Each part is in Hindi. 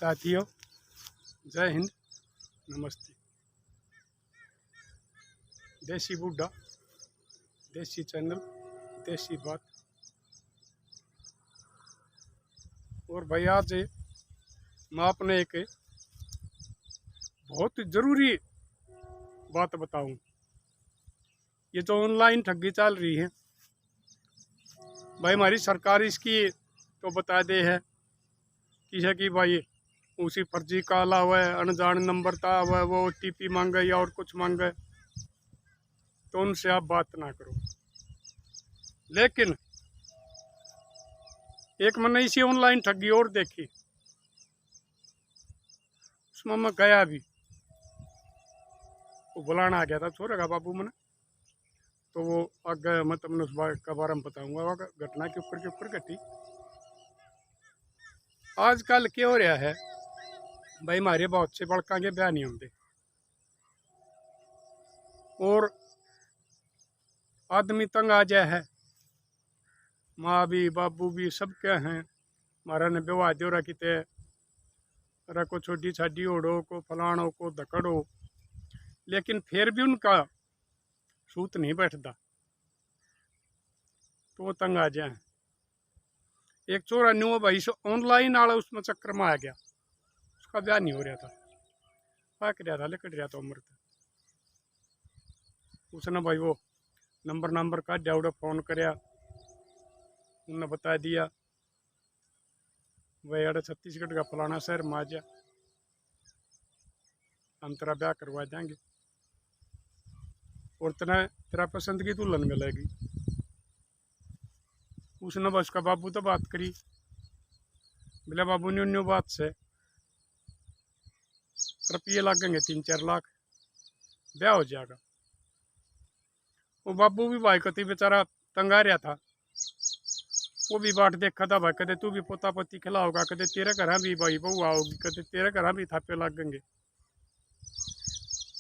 साथियों, जय हिंद, नमस्ते। देसी बुड्ढा, देसी चैनल, देसी बात। और भाई आज मैं आपने एक बहुत ज़रूरी बात बताऊं। ये जो ऑनलाइन ठगी चल रही है भाई, हमारी सरकार इसकी तो बता दे है कि भाई उसी फर्जी काला हुआ है, अनजान नंबर था हुआ है, वो OTP मांगे या और कुछ मांगे, तो उनसे आप बात ना करो। लेकिन एक मैंने इसी ऑनलाइन ठगी और देखी, उसमें मैं गया भी, वो बुलाना आ गया था छोरेगा बाबू मैंने, तो वो आगे मैं तुमने उस बात के बारे में बताऊंगा। वो घटना के ऊपर घटी। आजकल क्या हो रहा है भाई, हमारे बहुत से बड़का के ब्याह नहीं होते और आदमी तंग आ जाए है, माँ भी बाबू भी सब क्या हैं, हमारा ने विवाह दे रहा किते अरे को छोटी छाटी ओढ़ो को फलाणो को धकड़ो, लेकिन फिर भी उनका सूत नहीं बैठता, तो वो तंग आ जाए। एक चोरा न्यू भाई ऑनलाइन आला उसमें चक्कर में आ गया, उसका ब्याह नहीं हो रहा था, पाक रहा था, लिकट रहा था उम्र तक। उसने भाई वो नंबर का डाउडा फोन कराया, उन्हें बता दिया भाई अरे छत्तीसगढ़ का फलाना शहर में आ जा, हम तेरा ब्याह करवा देंगे और तेरा पसंद की दुल्हन मिलेगी। उसने बस का बाबू तो बात करी, बोले बाबू न्यू बात से रुपये लगेंगे 3-4 लाख, ब्याह हो जाएगा। वो बाबू भी भाई कति बेचारा तंग आ रहा था, वो भी बाट देखा था भाई, कदे तू भी पोता पोती खिलाओगा, कदे तेरे घर भी भाई बहू आओगी, कदे तेरे घर भी थापे लगेंगे।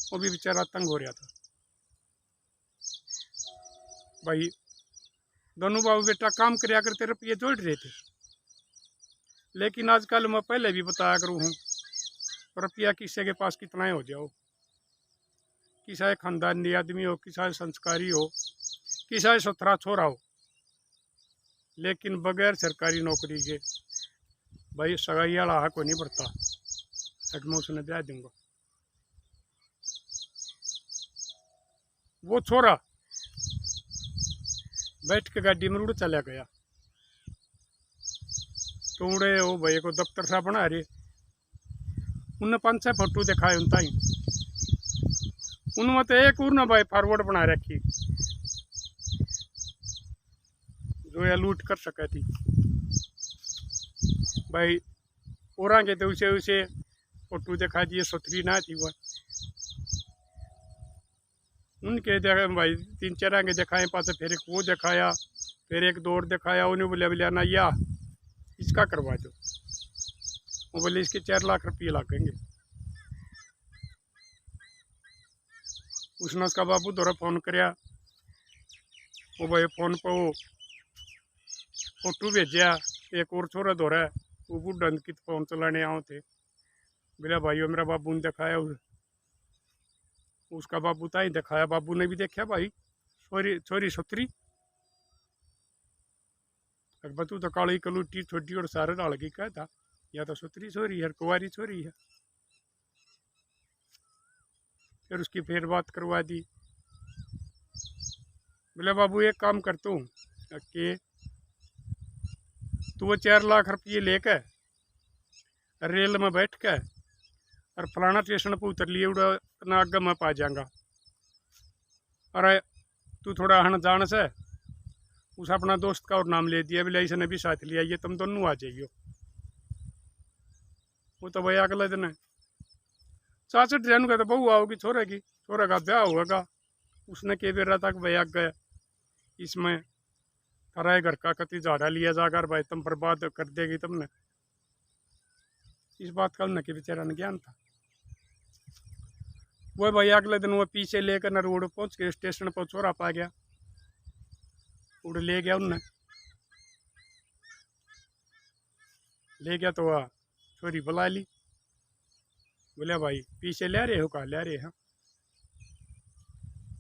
वो भी बेचारा तंग हो रहा था भाई। दोनों बाबू बेटा काम कराया करते, रुपये जोड़ रहे थे। लेकिन आजकल मैं पहले भी बताया करूँ हूँ, रुपया किसी के पास कितना ही हो जाओ, किसा खानदानी आदमी हो, किसा संस्कारी हो, किसा सुथरा छोरा हो, लेकिन बगैर सरकारी नौकरी के भाई सगाई वाला हक को नहीं बढ़ता, तक मैं उसने ब्याह दूंगा। वो छोरा बैठ के गाड़ी में उड़ चला गया, तो उड़े वो भाई को दफ्तर सा बना रहे, उन्हें 5-6 फोटो दिखाए उनता ही, उनमें तो एक और ना भाई फॉरवर्ड बना रखी जो या लूट कर सके थी भाई। और आगे तो उसे उसे फोटो दिखा दिए, सुथरी ना थी वह, उनके देखा भाई 3-4 आगे दिखाए, पास फिर एक वो दिखाया, फिर एक दौर दिखाया, उन्हें बोले ना या इसका करवा दो, वो बोले इसके 4 लाख रुपये लगेंगे। उसने उसका बाबू दोरा फोन कराया, वो भाई फोन पर वो फोटो भेजा, एक और छोरा दोरा वो बुढ़ा की फोन चलाने आओ थे, बोला भाई मेरा बाबू ने दिखाया, उसका बाबू था ही दिखाया, बाबू ने भी देखा भाई छोरी सुथरी, बतू तो काली कलूटी छोटी और सारे डाल की कहता, या तो सुथरी छोरी है, कुंवारी छोरी है। फिर उसकी फिर बात करवा दी, बोले बाबू एक काम करता हूँ कि तू वो 4 लाख रुपये लेकर रेल में बैठ के और फलाना स्टेशन पर उतर लिए, उड़ा ना आगे मैं पा जाऊंगा, अरे तू थोड़ा हन जान से उस अपना दोस्त का और नाम ले दिया, बोले इसने भी साथ लिया, ये तुम दोनों आ जाइयो। वो तो भाई अगले दिन 64 का तो बहू आओगी छोरे की, छोरे का ब्याह होगा। उसने कह भी रहा था कि भाई आगे इसमें कराए घर का कति झाड़ा लिया जाकर भाई, तुम बर्बाद कर देगी तुमने, इस बात का उनके बेचारा ने ज्ञान था। वो भाई अगले दिन वो पीछे लेकर न रोड पहुंच के स्टेशन पर छोरा पा गया, उड़ ले गया, उनने ले गया तो वह छोरी बुला ली, बोले भाई पीछे ले रहे हो, कहा ले रहे हैं।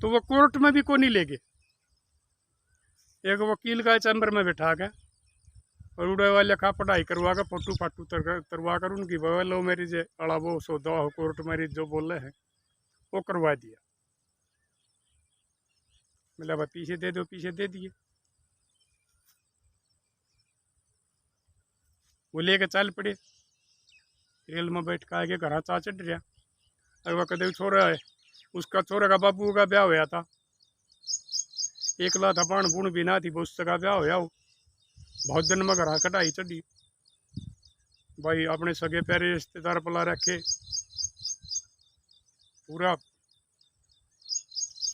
तो वो कोर्ट में भी को नहीं ले गए, एक वकील का चैम्बर में बैठा के और उड़े वाले का पढ़ाई करवा कर फोटू फाटू तरवा कर उनकी लो मैरिज अड़ा वो सौदा हो कोर्ट मैरिज जो बोले हैं वो करवा दिया। बोला भाई पीछे दे दो, पीछे दे दिए। वो लेके चल पड़े, रेल में बैठ के आगे घर चा चढ़ रहा। और वह कदे छोरा है, उसका छोरे का बाबू का ब्याह होया था, एकला था, बाण बूण भी ना थी, उससे का ब्याह होया हो। बहुत दिन में घर कटाई चढ़ी भाई, अपने सगे प्यारे रिश्तेदार पला रखे पूरा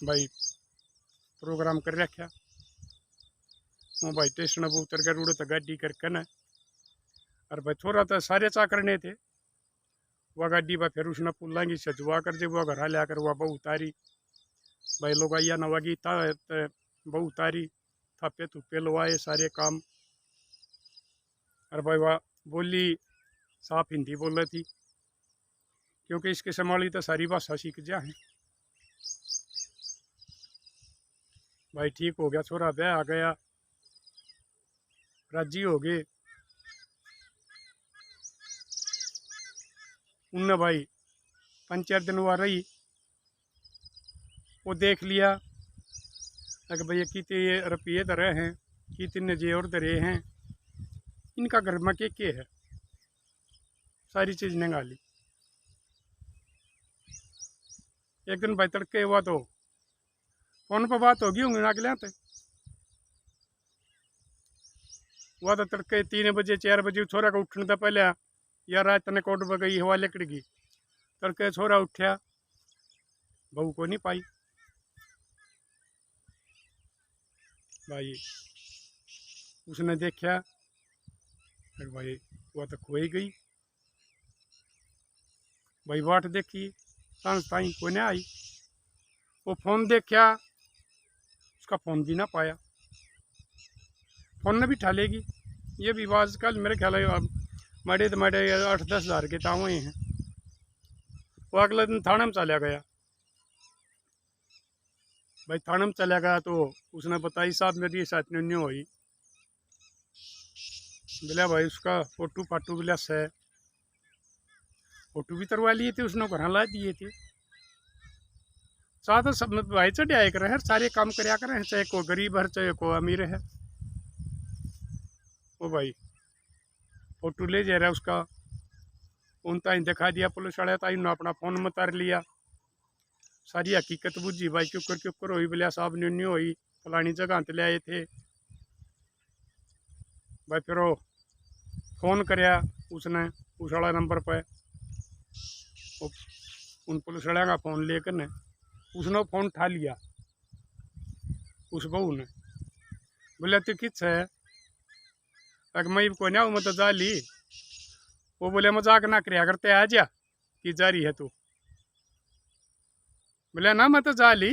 भाई प्रोग्राम कर रखा। वो भाई स्टेशन पर उतर कर उड़े तो गाड़ी करके न, और भाई छोरा तो सारे चा करने थे। वह गाड़ी पर फिर उसने पुलांगी सजवा कर जब वह घर ले आकर वह बहु उतारी भाई, लोग आइया नवागी था बहु उतारी थापे थुपे लवाए सारे काम। और भाई वह बोली साफ हिंदी बोल रही थी, क्योंकि इसके संभाली तो सारी भाषा सीख जा है। भाई ठीक हो गया, छोरा ब्याह आ गया, राजी हो गए। उनने भाई 5-4 दिन वहाँ रही, वो देख लिया कि भैया कितने रुपये धरे हैं, कितने जेवर धरे हैं, इनका घर में के है, सारी चीज़ निकाली। एक दिन भाई तड़के हुआ तो फोन पर बात होगी होंगी ना के हुआ तो तड़के 3 बजे 4 बजे छोरा का उठने था पहले यार रात तने कोट पर गई हवा लकड़ गई। तड़के छोरा उठा, बहू को नहीं पाई भाई। उसने देखा फिर भाई वह तो खोई गई भाई। बाट देखी सांस ताई कोई नहीं आई। वो फोन देखा, उसका फोन भी ना पाया, फोन ने भी ठालेगी। ये भी आजकल मेरे ख्याल अब मरे तो मरे 8-10 हज़ार के तावे हैं। वो अगले दिन थाने में चला गया भाई। थाने में चला गया तो उसने बताई साहब मेरी साथ न्यू हुई। बोला भाई उसका फोटू फाटू बोला है, फोटू भी तरवा लिए थे उसने, घर ला दिए थे। साथ सब भाई चढ़िया कर है, सारे काम करया करें, चाहे को गरीब है चाहे को अमीर है। वो भाई फोटो ले जा रहा उसका, उन ताई दिखा दिया पुलिस वाले, ताई ने अपना फोन में उतार लिया, सारी हकीकत बुझी भाई। क्यों कर हुई बोलिया साहब न्यू हुई, फलानी जगह ते ले आए थे भाई। फिर वो फोन करया उसने उस वाला नंबर पर, उन पुलिस वाले का फोन लेकर ने उसने फोन उठा लिया उस बहू ने। बोले तू किस है, अगर मैं कोई ना मैं तो जा ली। वो बोले मजाक ना कर करते आ जा कि जा रही है तू। बोले ना मैं तो जा ली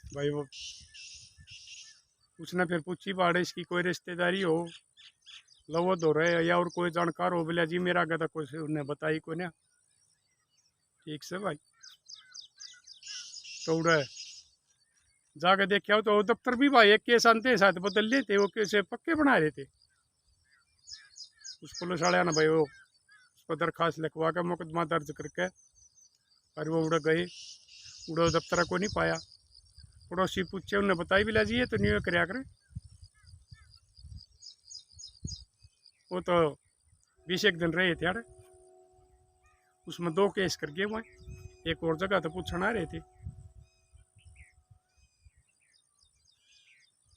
भाई। वो उसने फिर पूछी बाड़े इसकी कोई रिश्तेदारी हो, लवो दो रहे या और कोई जानकार हो। बोले जी मेरा आगे तो कुछ उन्हें बताई को ना। ठीक से भाई तो उड़े जाके देखा तो दफ्तर भी भाई एक केस आते साथ बदल लेते, वो केस पक्के बना रहे थे। उस पुलिस वाले ने भाई वो उस पर दरखास्त लिखवा के मुकदमा दर्ज करके और वो उड़ गए। उड़ो दफ्तर को नहीं पाया। पड़ोसी पूछे, उन्हें बताई भी ला जी ये तो न्यू कराया करें। वो तो 20 दिन रहे थे यार, उसमें 2 केस कर गए वहाँ, एक और जगह तो पूछना आ रहे थे।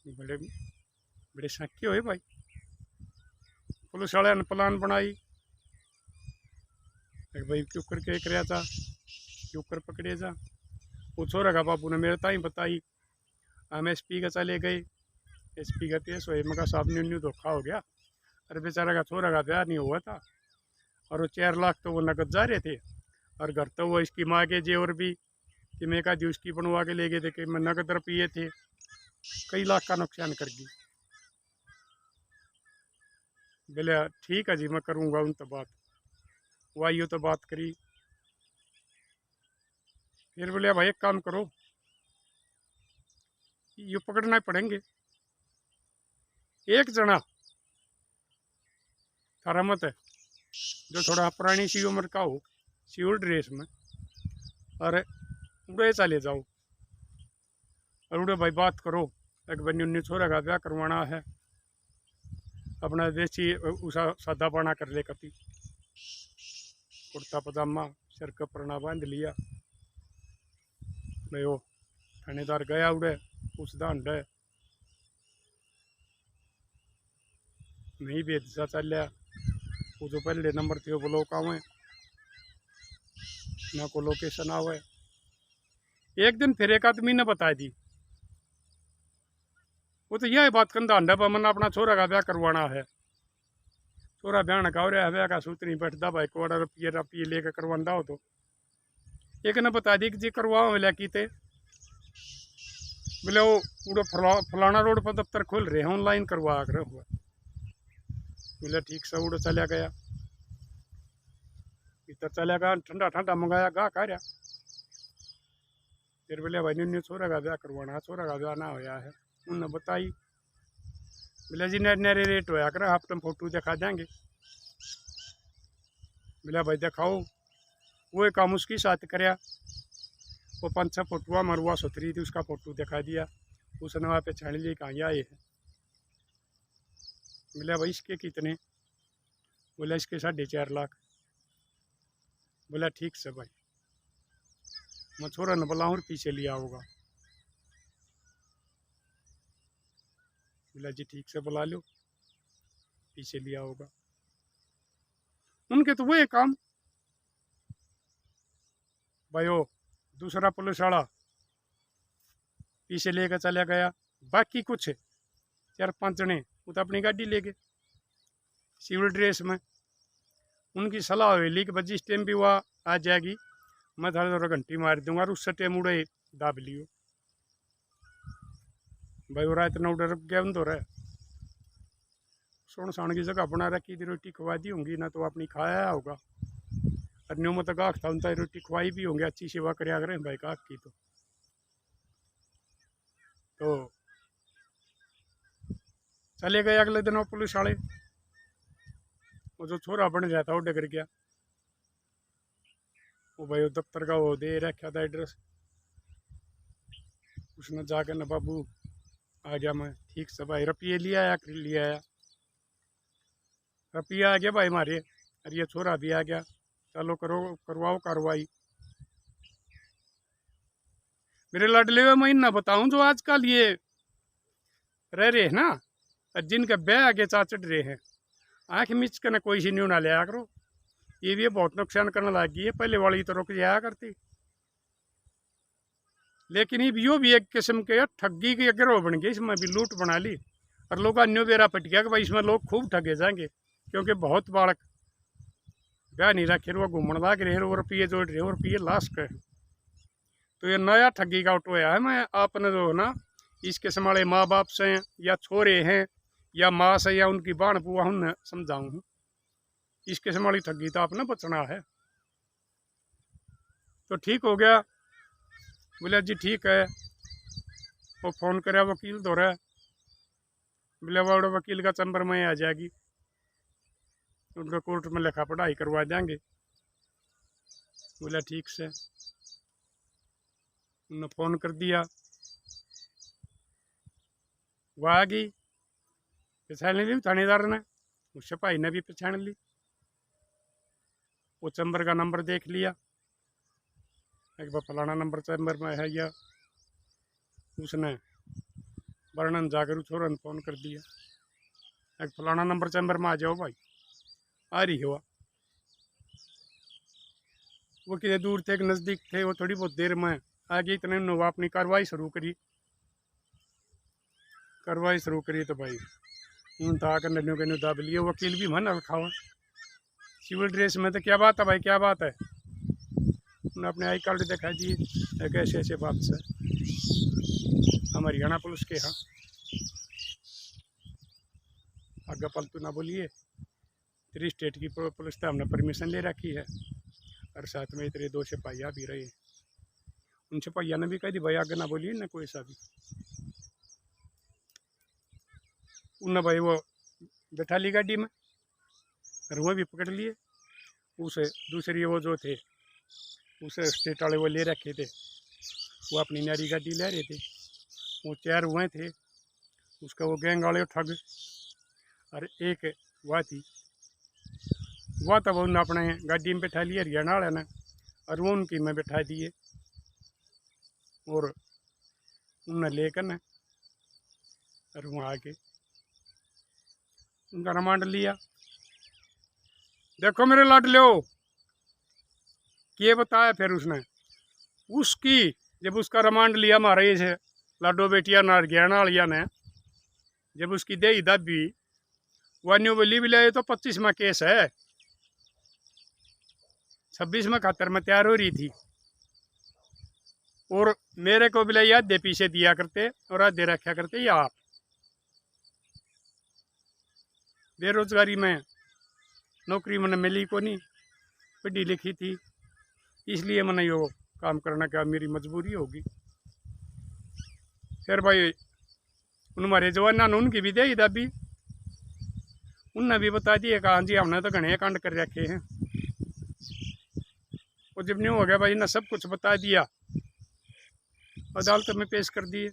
बड़े बड़े शक्के हुए भाई। पुलिस वाले ने प्लान बनाई भाई क्यों करके कराया था, क्यों कर पकड़े जा। वो छोरा का बापू ने मेरे ताई बताई, हम SP का चले गए, SP का केस हुए। मगर साहब न्यू धोखा हो गया, अरे बेचारा का छोरा का ब्याह नहीं हुआ था और वो 4 लाख तो वो नकद जा रहे थे, और घर तो वो इसकी माँ के जेवर भी कि मैं का दी उसकी बनवा के ले गए थे कि मैं नकद रुपये थे, कई लाख का नुकसान कर दी। बोले ठीक है जी मैं करूँगा उन तो बात। वो आइयो तो बात करी। फिर बोले भाई एक काम करो, ये पकड़ना पड़ेंगे, एक जना थारा मत है जो थोड़ा पुरानी सी उम्र का हो, सिविल ड्रेस में, और उड़े चले जाओ और उड़े भाई बात करो, एक बनी उन्नी छोरा का ब्याह करवाना है, अपना देसी उसा सादा पाना कर ले कति, कुर्ता पजामा सिर का परना बांध लिया। भाई वो थानेदार गया उड़े उस दांड नहीं भी दिशा चल लिया। वो जो पहले नंबर थे वो ब्लॉक आवे ना, को लोकेशन आवे। एक दिन फिर एक आदमी ने बता दी, वो तो यह बात कंधा अंडा पर मना अपना छोरा का ब्याह करवाना है, छोरा ब्याह का हो रहा है, ब्याह का सूत्र नहीं बैठता भाई, कोड़ा रुपये रपिये लेकर करवाना हो तो एक ने बता दी कि जी करवाओ मिला की थे, बोले वो उड़ो फलाना रोड पर दफ्तर खोल रहे हैं, ऑनलाइन करवा कर हुआ। बोले ठीक से उड़ो चला गया, इधर चला गया, ठंडा ठंडा मंगाया गा खा रहा। फिर बोले भाई न्यू छोरा का ब्याह करवाना, छोरा का ब्याह ना होया है, उन्होंने बताई। बोले जी नेरे रेट होया कर, आप तुम फोटो दिखा देंगे। बोला भाई दिखाओ, वो एक काम उसकी साथ कराया, वो 5-6 फोटुआ मरुआ सुथरी थी, उसका फोटो दिखा दिया, उसने वहाँ पे छान ली कहाँ आए हैं। बोला भाई इसके कितने, बोला इसके 4.5 लाख। बोला ठीक से भाई, मैं छोरा न बुलाऊँ और पीछे लिया होगा। बोला जी ठीक से बुला लो, पीछे लिया होगा। उनके तो वो काम भाई, वो दूसरा पुलिस वाला पीछे लेकर चला गया, बाकी कुछ 4-5 जने वो तो अपनी गाड़ी ले गए सिविल ड्रेस में। उनकी सलाह हुई कि बजी टाइम भी हुआ आ जाएगी, मैं थोड़ा घंटी मार दूंगा और उस टाइम उड़े दाब लियो। भाई वो रात न उड़े रुक गया उन तो रहे सोन साण की जगह बना रखी थी, रोटी खवा दी होंगी ना, तो अपनी खाया होगा, और न्यू मत गाख था उनता रोटी खवाई भी होंगी, अच्छी सेवा कराया करें भाई गाख की। तो चले गए अगले दिन वो पुलिस वाले, वो जो छोरा बन गया था वो डगर गया। वो भाई वो दफ्तर का वो दे रखा था एड्रेस, उसने जाकर न बाबू आ गया मैं, ठीक से भाई रुपये लिया आया, रुपया आ गया भाई हमारे, और ये छोरा भी आ गया, चलो करो करवाओ कार्रवाई। मेरे लाडले में मैं ना बताऊं, जो आजकल ये रह रहे हैं ना, जिनके ब्याह आगे चाचट रहे हैं, आँख मिच कर कोई सी न्यू ना लिया करो, ये भी बहुत नुकसान करने लगी है। पहले वाली तो रुक जाया करती, लेकिन ये भी एक किस्म के ठगी की गिरोह बन गई, इसमें भी लूट बना ली, और लोग अन्य बेरा पट गया कि भाई इसमें लोग खूब ठगे जाएंगे, क्योंकि बहुत बालक ब्याह नहीं रखे वो घूमने लग रहे और रुपये जोड़ रहे और रुपये लाश के। तो ये नया ठगी का उठवाया है। मैं आपने जो है ना इस किस्म वाले माँ बाप से या छोरे हैं या माँ से या उनकी बाण बुआ उन्हें समझाऊँ, इस किस्म वाली ठगी तो आपने बचना है। तो ठीक हो गया, बोले जी ठीक है। वो फ़ोन करे वकील दो रहा, बोले वो वकील का चंबर में आ जाएगी, उनको कोर्ट में लिखा पढ़ाई करवा देंगे। बोला ठीक से, उन्होंने फ़ोन कर दिया, वो आ गई, पहचान ली थानेदार ने, उस सिपाही ने भी पहचान ली, वो चंबर का नंबर देख लिया, एक बार फलाना नंबर चैम्बर में है, या उसने वर्णन जाकर छोरा ने फ़ोन कर दिया, एक फलाना नंबर चैम्बर में आ जाओ भाई, आ रही हुआ। वो कितने दूर थे, नज़दीक थे, वो थोड़ी बहुत देर में आ गई, इतने ने अपनी कार्रवाई शुरू करी। तो भाई उन तो आकर नन्नू के दाब लिए, वकील भी मन रखा हुआ सिविल ड्रेस में, तो क्या बात है भाई, क्या बात है, उन्होंने अपने आई कार्ड दिखा दिए, एक ऐसे ऐसे बात से हम हरियाणा पुलिस के हाँ, आगे पलतू ना बोलिए, 3 स्टेट की पुलिस से हमने परमिशन ले रखी है, और साथ में इतने 2 सिपाहिया भी रहे। उन सिपाहिया ने भी कह दी भाई आगे ना बोलिए ना कोई सा भी। उन भाई वो बैठा ली गाड़ी में, और वो भी पकड़ लिए। उसे दूसरी वो जो थे उसे स्टेट वाले वो ले रखे थे, वो अपनी नारी गाड़ी ले रहे थे। वो 4 हुए थे, उसका वो गैंग वाले ठग, और एक वह थी, वह तब उन्हें अपने गाड़ी में बैठा लिया हरियाणा वाले ने, और वो उनकी में बैठा दिए, और उन्हें लेकर न और वहाँ आके उनका रिमांड लिया। देखो मेरे लाडलो ये बताया फिर उसने उसकी, जब उसका रिमांड लिया हमारे से लाडो बेटिया ना हरियाणा वालिया ने, जब उसकी दे दाबी वान्यू बोली भी ले तो 25वां केस है, 26वां खातर में तैयार हो रही थी। और मेरे को भी आधे पीछे दिया करते और आधे रखा करते ये आप। बेरोजगारी में नौकरी मैंने मिली को नहीं, पढ़ी लिखी थी, इसलिए मैंने यो काम करना क्या मेरी मजबूरी होगी। फिर भाई उन हमारे जवाना ने उनकी भी दे दाबी, उनने भी बता दिए कहा जी हमने तो घने कांड कर रखे हैं। और जब नहीं हो गया भाई ने सब कुछ बता दिया, अदालत में पेश कर दिए।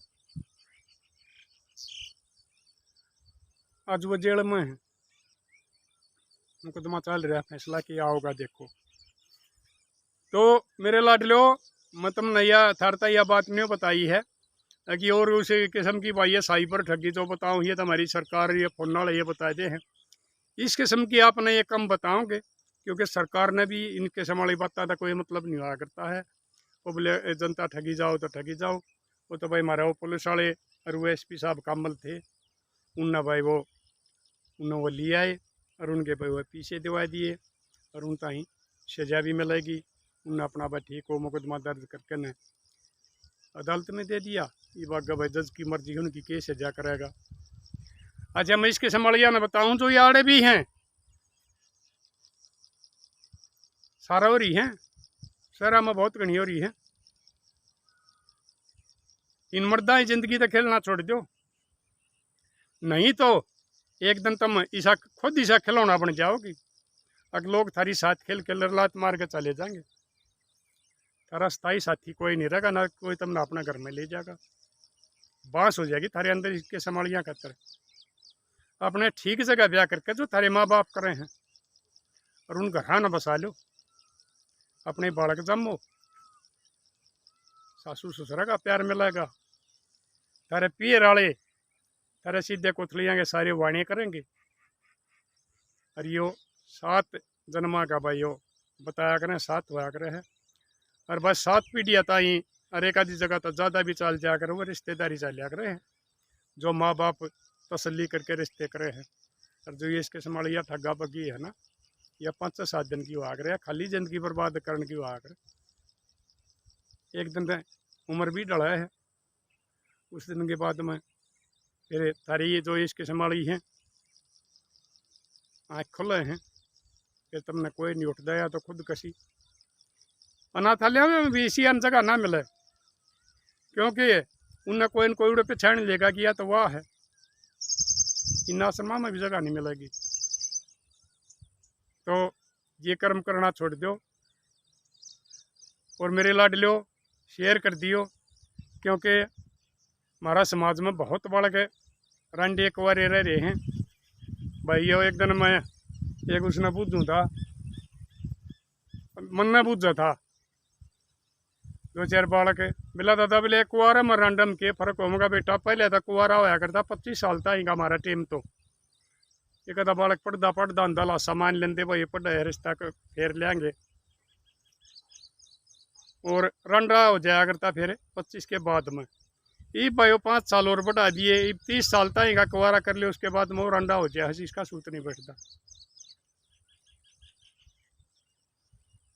आज वो जेल में है, मुकदमा चल रहा है, फैसला किया होगा देखो। तो मेरे लाडलो मैं तुमने यह थारता यह बात नहीं बताई है कि और उसी किस्म की भाई ये साइबर ठगी जो बताऊँ ये तो हमारी सरकार ये फोन वाले ये बताते हैं, इस किस्म की आपने ये कम बताओगे, क्योंकि सरकार ने भी इन किस्म वाली बातों का कोई मतलब नहीं हुआ करता है। वो बोले जनता ठगी जाओ तो ठगी जाओ। वो तो भाई हमारे वो पुलिस वाले और वो SP साहब कामल थे, उनने भाई वो उन्होंने वो ले आए और उनके भाई वो पीछे दिवा दिए, और उन ताई सजा भी मिलेगी। उन्होंने अपना भाई ठीक हो मुकदमा दर्ज करके न अदालत में दे दिया। ये बात भाई जज की मर्जी है, उनकी केस सजा करेगा। अच्छा मैं इसके संभालिया ने बताऊं जो ये आड़े भी हैं सारा हो रही हैं, शहरा में बहुत घनी हो रही है। इन मर्दा ही जिंदगी तो खेलना छोड़ दो, नहीं तो एक दिन तुम ईसा खुद ईसा खिलौना बन जाओगी। अगर लोग थारी साथ खेल के लड़लात मार के चले जाएंगे, तारा स्थायी साथी कोई नहीं रहेगा, ना कोई तुमने अपना घर में ले जाएगा। बांस हो जाएगी थारे अंदर इसके संभालिया खातर। अपने ठीक जगह ब्याह करके जो थारे माँ बाप करे हैं और उन घर न बसा लो, अपने बालक जमो, सासू ससुरा का प्यार मिलेगा। थारे पियर वाले थारे सीधे कोथलियाँ के सारे वाणी करेंगे, और यो 7 जन्मा का भाई यो बताया करें 7 हुआ करे है। और बस 7 पीढ़ियाँ ताई और एक आधी जगह तो ज़्यादा भी चल जाया करे, वो रिश्तेदारी चलिया करे हैं जो माँ बाप तसल्ली करके रिश्ते करे हैं। और जो ये इसके संभालिया ठग्गा बग्गी है ना, या 5-7 दिन की हुआ करे, खाली जिंदगी बर्बाद करने की हुआ करे। एक दिन उम्र भी डला है, उस दिन के बाद में फिर थारी ये जो इसके संभाली हैं आँख खुले हैं, फिर तुमने कोई नहीं उठ दया तो खुद कसी। अनाथालय में भी इसी अन जगह ना मिले, क्योंकि उन्हें कोई न कोई उड़े पे छाण लेगा किया तो वाह है, इन आश्रमा में भी जगह नहीं मिलेगी। तो ये कर्म करना छोड़ दो, और मेरे लाडलो शेयर कर दियो, क्योंकि हमारा समाज में बहुत बड़े रंडे कुंवरे रह रहे हैं भाई। यो एक दिन मैं एक उसने पूछूँ था, मन में पूछा था 2-4 बालक बिला दादा बोले कुआरा में रैंडम के फर्क होगा बेटा, पहले था कुआरा होया करता 25 साल था ही हमारा टीम। तो एक आधा बालक पढ़दा अंदाला सामान लेंदे भाई पढ़ाए रिश्ता फेर लेंगे, और रंडा हो जाया करता फिर 25 के बाद में। ये भाई 5 साल और बढ़ा दिए, 30 साल तक का कुआरा कर ले, उसके बाद में वो रंडा हो जाए, इसका सूत नहीं बैठता।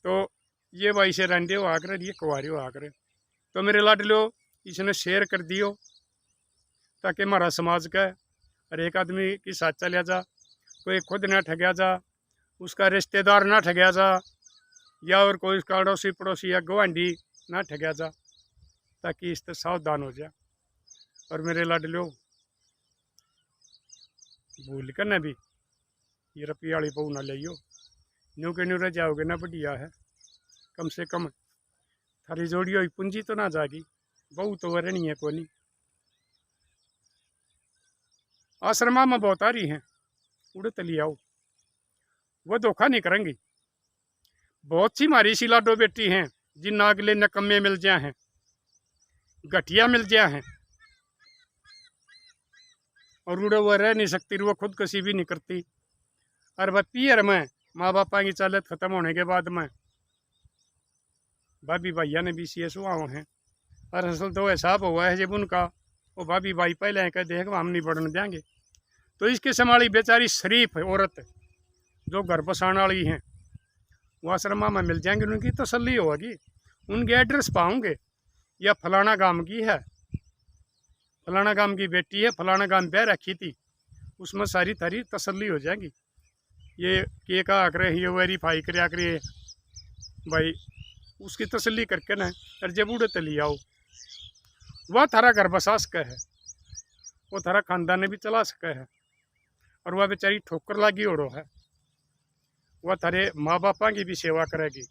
तो ये भाई से रंडे हुआ करे, ये कुआरी हुआ करे। तो मेरे लाडलो इसने शेयर कर दियो, ताकि हमारा समाज का और एक आदमी की साथ चलिया जा, कोई खुद न ठगया जा, उसका रिश्तेदार ना ठगया जा, या और कोई उसका अड़ोसी पड़ोसी या गवांढी ना ठगया जा, ताकि इससे सावधान हो जा। और मेरे लाडलो, भूल कर ना भी ये रुपया वाली बहू ना लियो, न्यू के न्यू रह जाओगे ना, बढ़िया है। कम से कम थारी जोड़ी हुई पूंजी तो ना जागी, बहू तो वरणी है कोनी। आश्रमा में बहुत आ रही हैं, उड़े तली आओ, वो धोखा नहीं करेंगी। बहुत सी मारी सी लाडो बेटी हैं जिन अगले नकम्मे मिल जाए हैं, घटिया मिल जाए हैं, और उड़े वो रह नहीं सकती, वो खुदकशी भी नहीं करती। और वह पियर में माँ बापा की चालत खत्म होने के बाद में भाभी भैया ने भी सी सुहाव हैं। और असल तो हिसाब हुआ है जब उनका, वो भाभी भाई पहले कह देख हम नहीं बढ़ने देंगे, तो इसके संभाली बेचारी शरीफ औरत जो घर बसाने वाली हैं, वो आश्रमा में मिल जाएंगे, उनकी तसल्ली होगी। उनके एड्रेस पाओगे, या फलाना गांव की है, फलाना गांव की बेटी है, फलाना गांव ब्याह रखी थी, उसमें सारी तारी तसल्ली हो जाएगी। ये के कहा करे, ये वेरीफाई कर भाई, उसकी तसल्ली करके ना, और जब उड़े तली आओ, वह थारा घर बसा सके है, वो थारा खानदान भी चला सके है। और वह बेचारी ठोकर लागी ओढ़ो है, वह थारे माँ बापा की भी सेवा करेगी,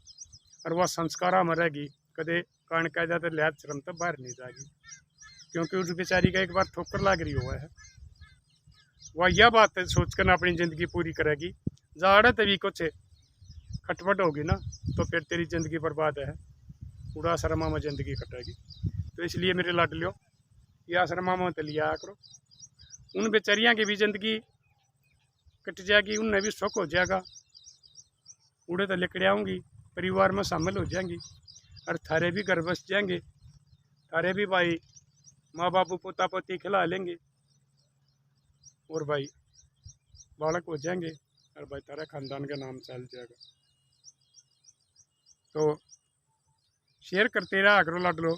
और वह संस्कारा में रहेगी, कदे कान कह जाते लिहाज शर्म तो बाहर नहीं जाएगी, क्योंकि उस बेचारी का एक बार ठोकर लाग रही हुआ है। वह यह बात सोचकर अपनी ज़िंदगी पूरी करेगी। जाड़े तभी कुछ खटपट होगी ना, तो फिर तेरी ज़िंदगी बर्बाद है, उड़ा आश्रमा में ज़िंदगी कटेगी। तो इसलिए मेरे लाडलियों, ये आश्रमा में लिया करो, उन बेचारियाँ की भी ज़िंदगी कट जाएगी, उनमें भी सुख हो जाएगा, उड़े तो लेकर आऊँगी, परिवार में शामिल हो जाएंगी, और थारे भी घर बस जाएंगे, थारे भी भाई माँ बापू पोता पोती खिला लेंगे, और भाई बालक हो जाएंगे, और भाई तारा खानदान का नाम चल जाएगा। तो शेयर करते रहा करो लाडलो,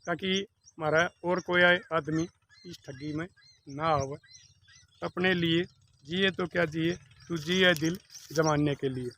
ताकि हमारा और कोई आदमी इस ठगी में ना आवे। अपने लिए जिए तो क्या जिए, तू जिए दिल जमाने के लिए।